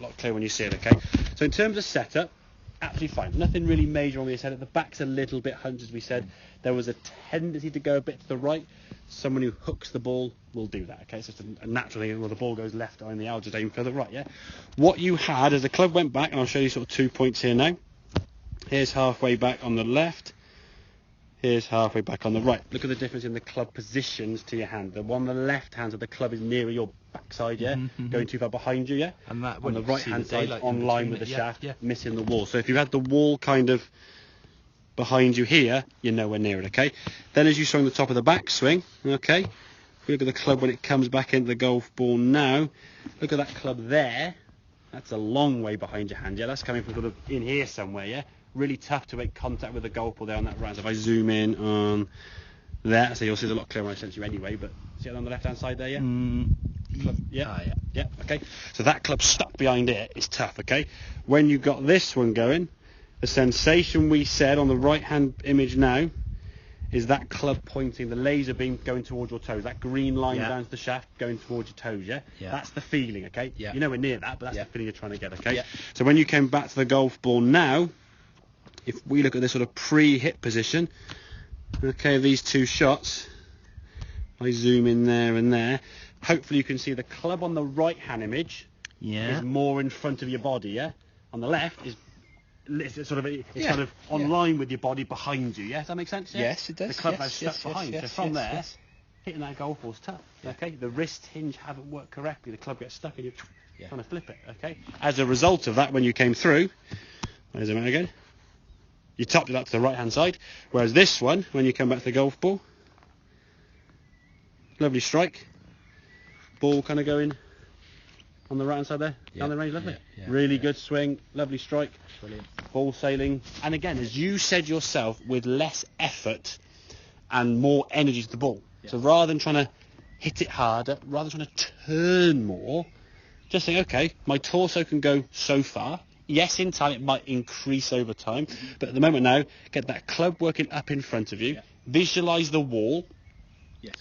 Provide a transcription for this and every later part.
a lot clearer when you see it, okay? So in terms of setup, absolutely fine. Nothing really major on the setup. The back's a little bit hunched, as we said. There was a tendency to go a bit to the right. Someone who hooks the ball will do that, okay? So it's a natural thing. Well, the ball goes left and the arrow just aim further right, yeah? What you had as the club went back, and I'll show you sort of 2 points here now. Here's halfway back on the left. Here's halfway back on the right. Look at the difference in the club positions to your hand. The one on the left hand, so the club is nearer your backside, yeah? Going too far behind you, yeah? And that on the right hand side, on line with the shaft, yeah. missing the wall. So if you had the wall kind of behind you here, you're nowhere near it, okay? Then as you swing the top of the backswing, okay? If we look at the club when it comes back into the golf ball now, look at that club there. That's a long way behind your hand, yeah? That's coming from sort of in here somewhere, yeah? Really tough to make contact with the golf ball there on that right. So if I zoom in on there, so you'll see it's a lot clearer when I send you anyway, but see it on the left hand side there, yeah? Club, yeah? Yeah, okay. So that club stuck behind it is tough, okay? When you've got this one going, the sensation we said on the right hand image now is that club pointing, the laser beam going towards your toes, that green line down to the shaft going towards your toes, yeah? That's the feeling, okay? You're nowhere near that, but that's the feeling you're trying to get, okay? So when you came back to the golf ball now, if we look at this sort of pre-hit position, okay, these two shots, I zoom in there and there, hopefully you can see the club on the right hand image is more in front of your body, yeah? On the left is kind of on line with your body behind you, yeah? Does that make sense? Yeah? Yes, it does. The club has stuck behind, so from there, hitting that golf ball's tough, okay? The wrist hinge haven't worked correctly, the club gets stuck and you're trying to flip it, okay? As a result of that, when you came through, there's a man again, you topped it up to the right hand side, whereas this one, when you come back to the golf ball, lovely strike, ball kind of going on the right hand side there, down the range, lovely. Really good swing, lovely strike, brilliant. Ball sailing, and again, as you said yourself, with less effort and more energy to the ball. So rather than trying to hit it harder, rather than trying to turn more, just think, okay, my torso can go so far. Yes, in time it might increase over time, but at the moment now, get that club working up in front of you, visualise the wall,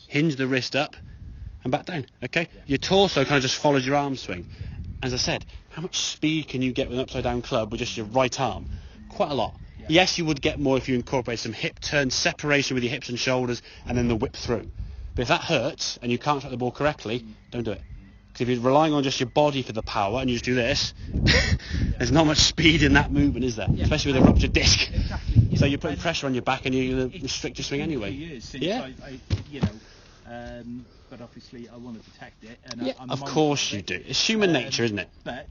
hinge the wrist up, and back down, okay? Your torso kind of just follows your arm swing. As I said, how much speed can you get with an upside down club with just your right arm? Quite a lot. Yes, you would get more if you incorporate some hip turn, separation with your hips and shoulders, and then the whip through. But if that hurts, and you can't track the ball correctly, don't do it. Because if you're relying on just your body for the power, and you just do this, there's not much speed in that movement, is there? Especially with a ruptured disc. Exactly. So you're putting pressure on your back, and you're going to restrict your swing anyway. But obviously I want to protect it. And I'm of course you do. It's human nature, isn't it? But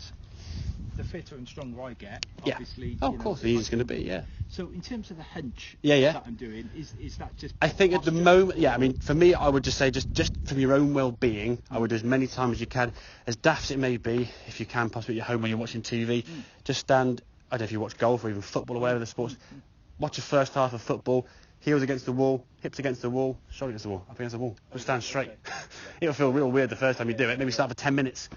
the fitter and stronger I get, obviously... of course, the easier it's going to be, So in terms of the hunch that I'm doing, is that just... I think at the moment, I mean, for me, I would just say, just from your own well-being, I would do as many times as you can, as daft as it may be, if you can, possibly at home when you're watching TV, just stand, I don't know if you watch golf or even football or whatever the sports, watch the first half of football, heels against the wall, hips against the wall, shoulder against the wall, up against the wall, just stand straight. It'll feel real weird the first time you do it, maybe start for 10 minutes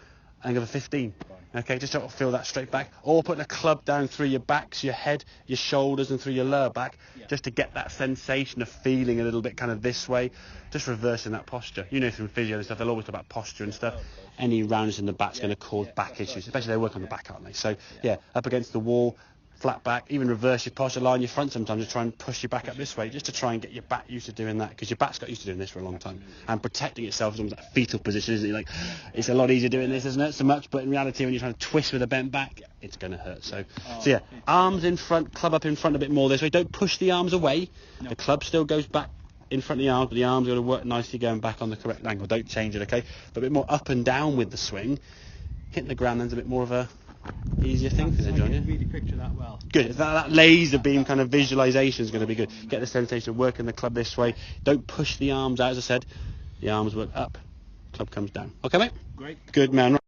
and go for 15. Okay, just try to feel that straight back, or putting a club down through your backs, your head, your shoulders, and through your lower back, just to get that sensation of feeling a little bit kind of this way, just reversing that posture. You know, through physio and stuff, they'll always talk about posture and stuff. Any roundness in the back's going to cause back issues, especially they work on the back, aren't they? So, up against the wall, flat back, even reverse your posture, lie on your front sometimes to try and push your back up this way, just to try and get your back used to doing that, because your back's got used to doing this for a long time. And protecting itself is almost that fetal position, isn't it? Like, it's a lot easier doing this, doesn't it, so much, but in reality, when you're trying to twist with a bent back, it's going to hurt. So arms in front, club up in front a bit more this way. Don't push the arms away. The club still goes back in front of the arms, but the arms are going to work nicely going back on the correct angle. Don't change it, okay? But a bit more up and down with the swing. Hitting the ground then's a bit more of a easier thing for you, John. I can really picture that well. Good. That laser beam kind of visualisation is going to be good. Get the sensation of working the club this way. Don't push the arms out, as I said. The arms work up, club comes down. Okay, mate? Great. Good man.